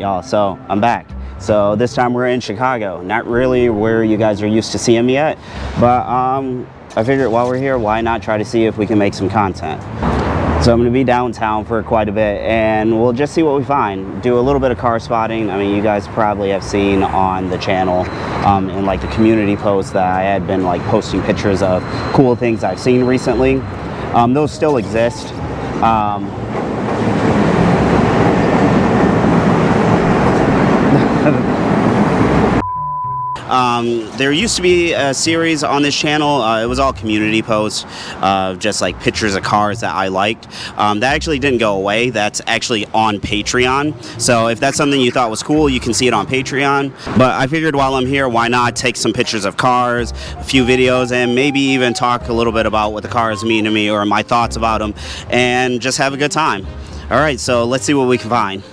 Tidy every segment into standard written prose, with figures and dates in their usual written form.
y'all, so I'm back. So this time we're in Chicago, not really where you guys are used to seeing me yet, but I figured while we're here, why not try to see if we can make some content. So I'm going to be downtown for quite a bit, and we'll just see what we find. Do a little bit of car spotting. I mean, you guys probably have seen on the channel in like the community posts that I had been like posting pictures of cool things I've seen recently. Those still exist. There used to be a series on this channel. It was all community posts, just like pictures of cars that I liked. That actually didn't go away. That's actually on Patreon. So if that's something you thought was cool, you can see it on Patreon. But I figured while I'm here, why not take some pictures of cars, a few videos, and maybe even talk a little bit about what the cars mean to me or my thoughts about them, and just have a good time. All right, so let's see what we can find.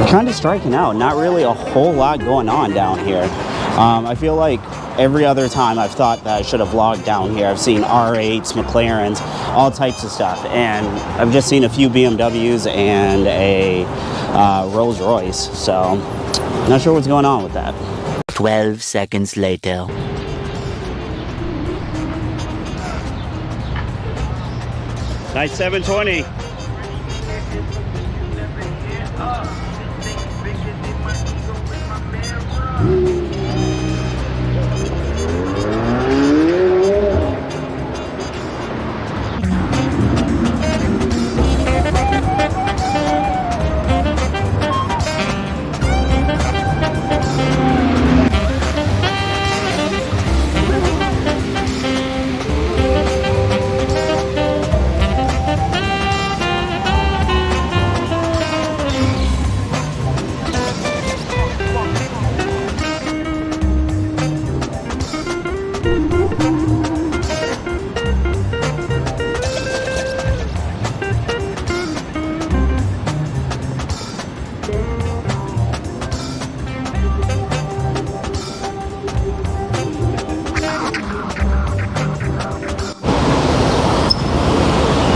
Kind of striking out, not really a whole lot going on down here. I feel like every other time I've thought that I should have vlogged down here, I've seen R8s, McLarens, all types of stuff, and I've just seen a few BMWs and a Rolls-Royce, so not sure what's going on with that. 12 seconds later. Nice 720.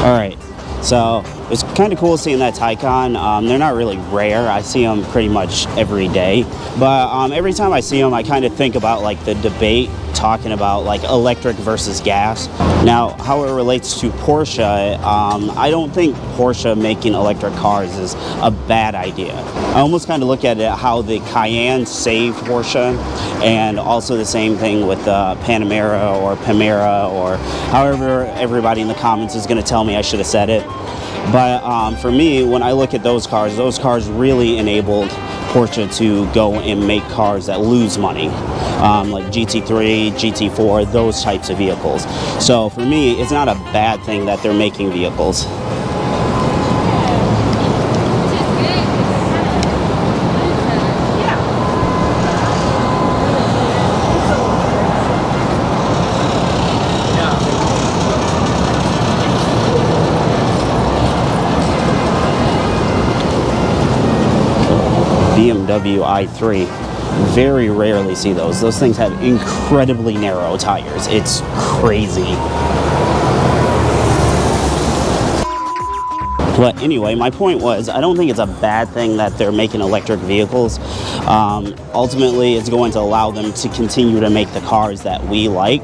Alright, so it's kind of cool seeing that Taycan. They're not really rare. I see them pretty much every day. But every time I see them, I kind of think about like the debate talking about like electric versus gas. Now, how it relates to Porsche, I don't think Porsche making electric cars is a bad idea. I almost kind of look at it how the Cayenne saved Porsche, and also the same thing with the Panamera or Pamera, or however everybody in the comments is going to tell me I should have said it. But for me, when I look at those cars really enabled Porsche to go and make cars that lose money, like GT3, GT4, those types of vehicles. So for me, it's not a bad thing that they're making vehicles. BMW i3. Very rarely see those. Those things have incredibly narrow tires. It's crazy. But anyway, my point was, I don't think it's a bad thing that they're making electric vehicles. Ultimately, it's going to allow them to continue to make the cars that we like.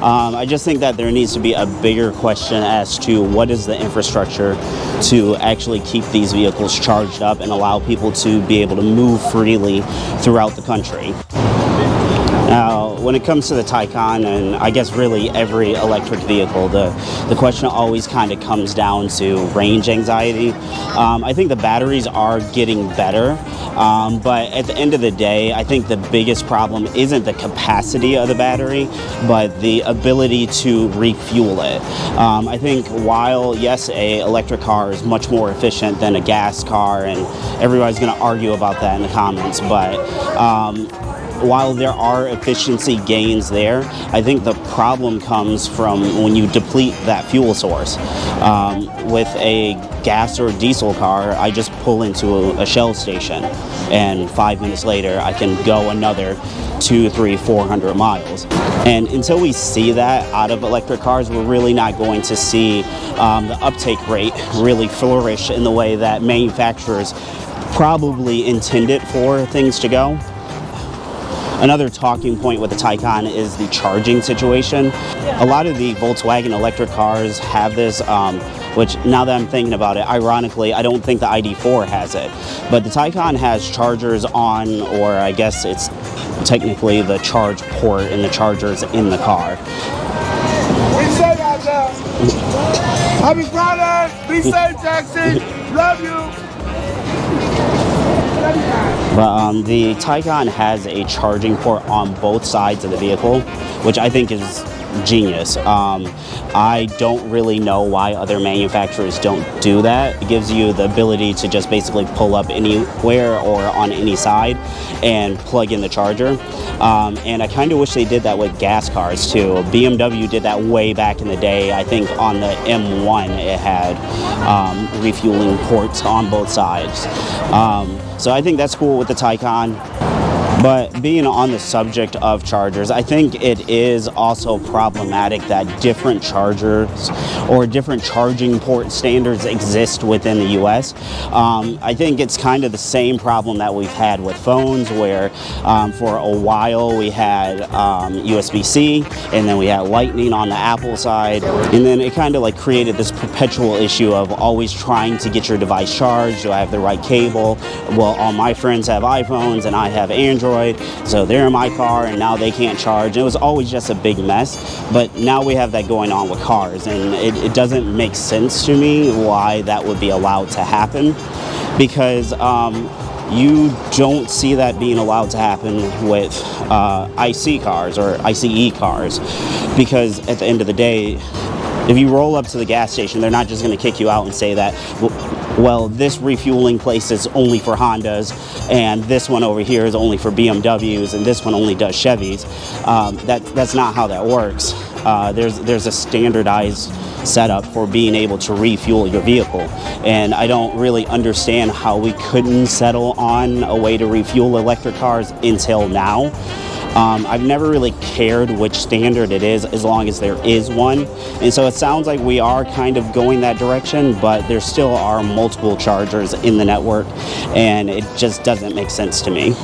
I just think that there needs to be a bigger question as to what is the infrastructure to actually keep these vehicles charged up and allow people to be able to move freely throughout the country. Now, when it comes to the Taycan, and I guess really every electric vehicle, the question always kind of comes down to range anxiety. I think the batteries are getting better, but at the end of the day, I think the biggest problem isn't the capacity of the battery, but the ability to refuel it. I think while, yes, a electric car is much more efficient than a gas car, and everybody's going to argue about that in the comments, but while there are efficiency gains there, I think the problem comes from when you deplete that fuel source. With a gas or diesel car, I just pull into a Shell station, and 5 minutes later I can go another 200, 300, 400 miles. And until we see that out of electric cars, we're really not going to see the uptake rate really flourish in the way that manufacturers probably intended for things to go. Another talking point with the Taycan is the charging situation. A lot of the Volkswagen electric cars have this, which now that I'm thinking about it, ironically, I don't think the ID4 has it. But the Taycan has chargers on, or I guess it's technically the charge port and the chargers in the car. Be safe out there. Happy Friday. Be safe, Jackson. Love you. But the Taycan has a charging port on both sides of the vehicle, which I think is genius. I don't really know why other manufacturers don't do that. It gives you the ability to just basically pull up anywhere or on any side and plug in the charger. And I kind of wish they did that with gas cars too. BMW did that way back in the day. I think on the M1 it had refueling ports on both sides. So I think that's cool with the Taycan. But being on the subject of chargers, I think it is also problematic that different chargers or different charging port standards exist within the US. I think it's kind of the same problem that we've had with phones, where for a while we had USB-C, and then we had Lightning on the Apple side, and then it kind of like created this perpetual issue of always trying to get your device charged. Do I have the right cable? Well, all my friends have iPhones and I have Android. So they're in my car and now they can't charge. It was always just a big mess, but now we have that going on with cars, and it doesn't make sense to me why that would be allowed to happen, because you don't see that being allowed to happen with IC cars or ICE cars, because at the end of the day, if you roll up to the gas station, they're not just going to kick you out and say that, well, this refueling place is only for Hondas, and this one over here is only for BMWs, and this one only does Chevys. That's not how that works. There's a standardized setup for being able to refuel your vehicle, and I don't really understand how we couldn't settle on a way to refuel electric cars until now. I've never really cared which standard it is, as long as there is one. And so it sounds like we are kind of going that direction, but there still are multiple chargers in the network, and it just doesn't make sense to me.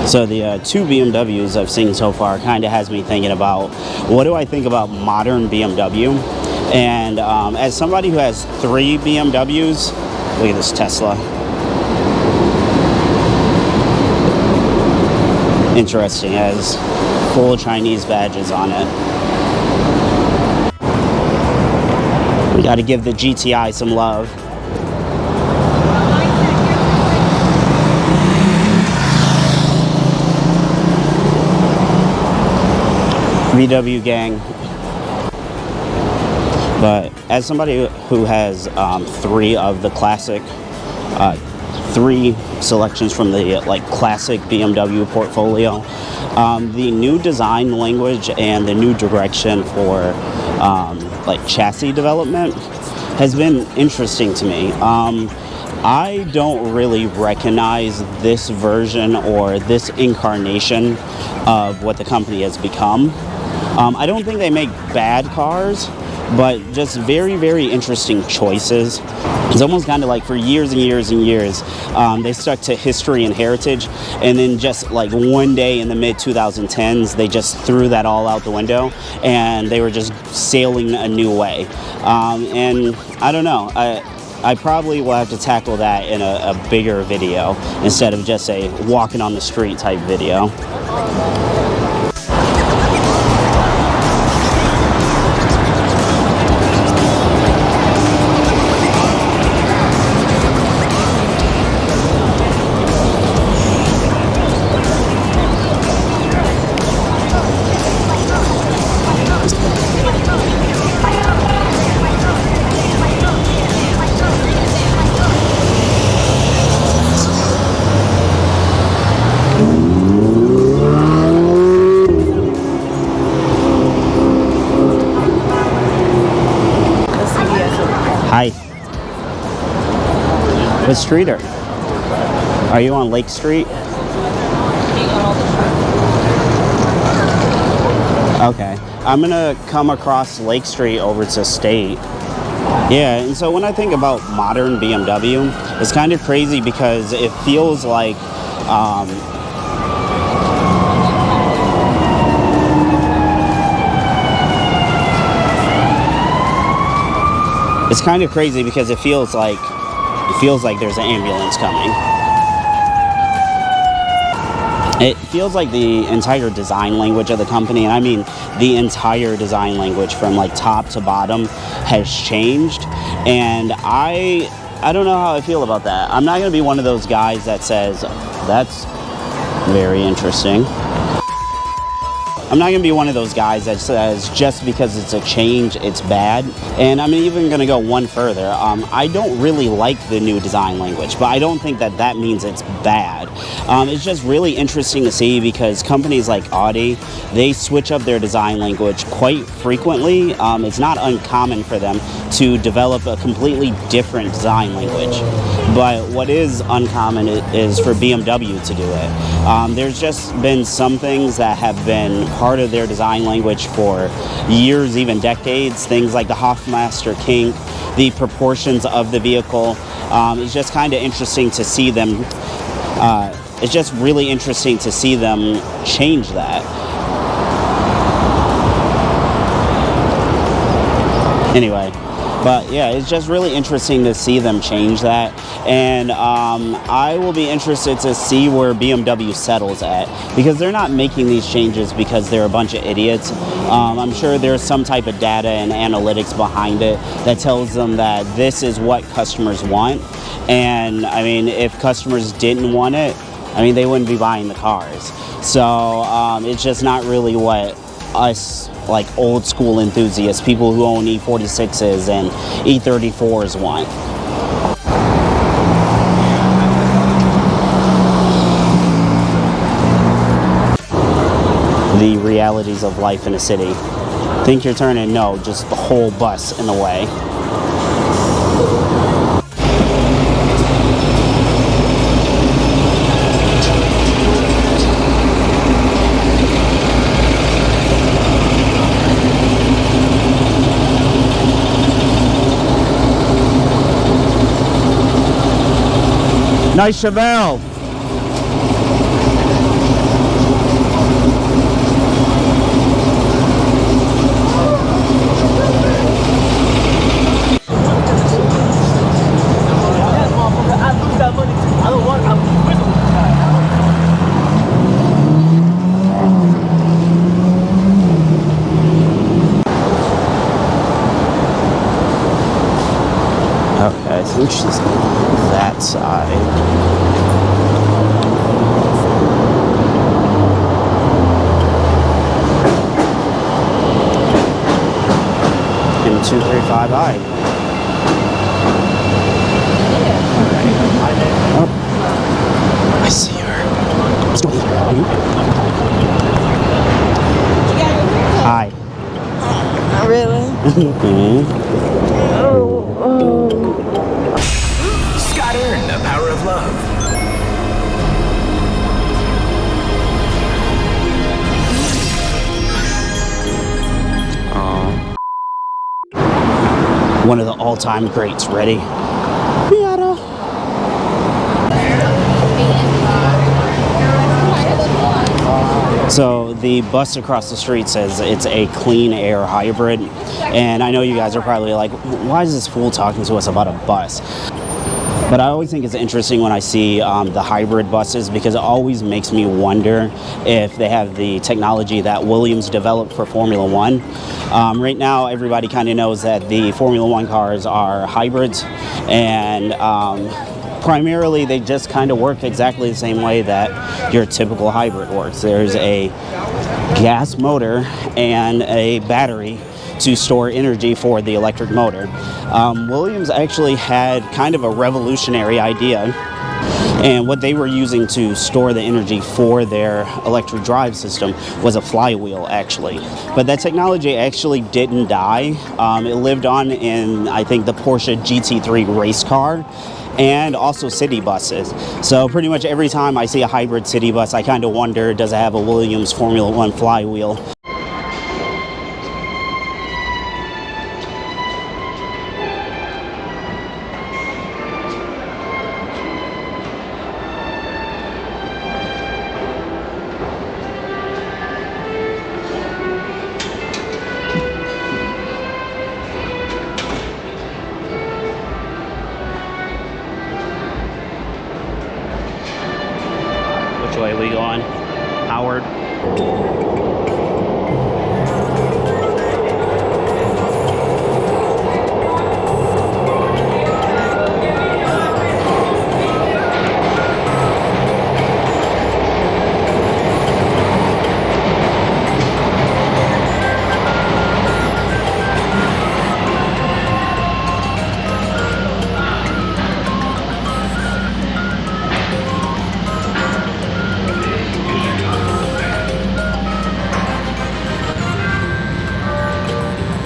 So the two BMWs I've seen so far kind of has me thinking about, what do I think about modern BMW? And as somebody who has 3 BMWs, look at this Tesla. Interesting, it has full Chinese badges on it. We got to give the GTI some love. VW gang. But as somebody who has 3 of the classic, 3 selections from the classic BMW portfolio, the new design language and the new direction for chassis development has been interesting to me. I don't really recognize this version or this incarnation of what the company has become. I don't think they make bad cars, but just very, very interesting choices. It's almost kind of like for years and years and years, they stuck to history and heritage, and then just one day in the mid-2010s, they just threw that all out the window, and they were just sailing a new way. And I don't know, I probably will have to tackle that in a bigger video instead of just a walking on the street type video. Hi. What street are you on? Lake Street? Okay. I'm gonna come across Lake Street over to State. Yeah, and so when I think about modern BMW, it's kind of crazy because it feels like it's kind of crazy because it feels like there's an ambulance coming. It feels like the entire design language of the company, and I mean the entire design language from top to bottom, has changed. And I don't know how I feel about that. I'm not going to be one of those guys that says, that's very interesting. I'm not going to be one of those guys that says just because it's a change, it's bad. And I'm even going to go one further. I don't really like the new design language, but I don't think that means it's bad. It's just really interesting to see because companies like Audi, they switch up their design language quite frequently. It's not uncommon for them to develop a completely different design language. But what is uncommon is for BMW to do it. There's just been some things that have been part of their design language for years, even decades. Things like the Hofmaster kink, the proportions of the vehicle. It's just kind of interesting to see them. It's just really interesting to see them change that. Anyway. But yeah, it's just really interesting to see them change that, and I will be interested to see where BMW settles at, because they're not making these changes because they're a bunch of idiots. I'm sure there's some type of data and analytics behind it that tells them that this is what customers want, and I mean, if customers didn't want it, I mean, they wouldn't be buying the cars. So it's just not really what us old school enthusiasts, people who own E46s and E34s want. The realities of life in a city. Think you're turning? No, just the whole bus in the way. Nice Chevelle. Okay, I think she's on that side. M235i. Oh, I see her. Let's go. Hi. Really? Scott Aaron, The Power of Love. One of the all-time greats. Ready? So the bus across the street says it's a clean air hybrid, and I know you guys are probably like, why is this fool talking to us about a bus? But I always think it's interesting when I see the hybrid buses, because it always makes me wonder if they have the technology that Williams developed for Formula One. Right now, everybody kind of knows that the Formula One cars are hybrids, and primarily they just kind of work exactly the same way that your typical hybrid works. There's a gas motor and a battery to store energy for the electric motor. Williams actually had kind of a revolutionary idea, and what they were using to store the energy for their electric drive system was a flywheel, actually. But that technology actually didn't die. It lived on in, I think, the Porsche GT3 race car, and also city buses. So pretty much every time I see a hybrid city bus, I kind of wonder, does it have a Williams Formula One flywheel? Which way are we going? Howard?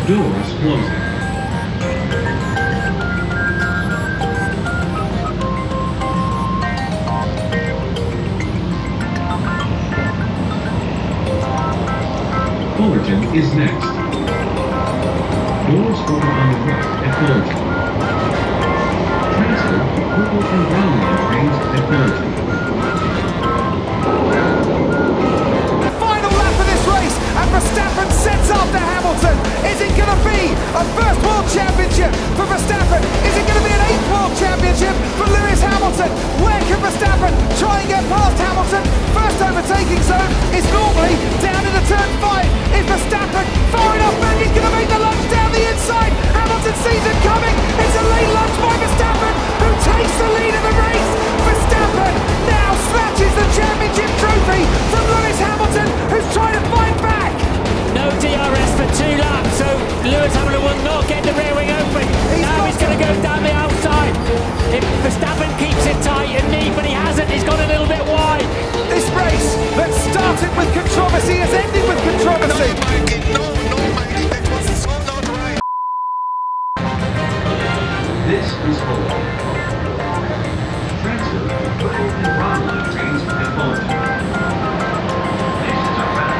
Doors closing. Fullerton is next. Doors open on the right at Fullerton. Transfer to purple and brown line trains at Fullerton. Final lap of this race, and Verstappen sets after Hamilton. Is it going to be a first world championship for Verstappen? Is it going to be an 8th world championship for Lewis Hamilton? Where can Verstappen try and get past Hamilton? First overtaking zone is normally down in the turn 5. Is Verstappen far enough back? He's going to make the lunge down the inside. Hamilton sees it coming. It's a late lunge by Verstappen, who takes the lead of the race. Verstappen now snatches the championship trophy from Lewis Hamilton, who's trying to fight back. No DRS for 2 laps, so Lewis Hamilton will not get the rear wing open. Now he's going to go down the outside. If Verstappen keeps it tight and neat, but he hasn't, he's gone a little bit wide. This race that started with controversy has ended with controversy. That was so not right. This is Fullerton. Transfer to purple and brown line trains at Fullerton. This is a wrap.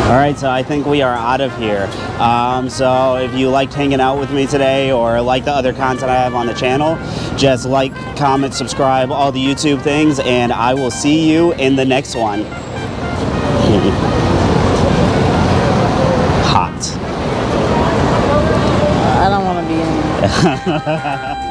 All right, so I think we are out of here. So if you liked hanging out with me today or like the other content I have on the channel, just like, comment, subscribe, all the YouTube things, and I will see you in the next one. Hot. I don't want to be in.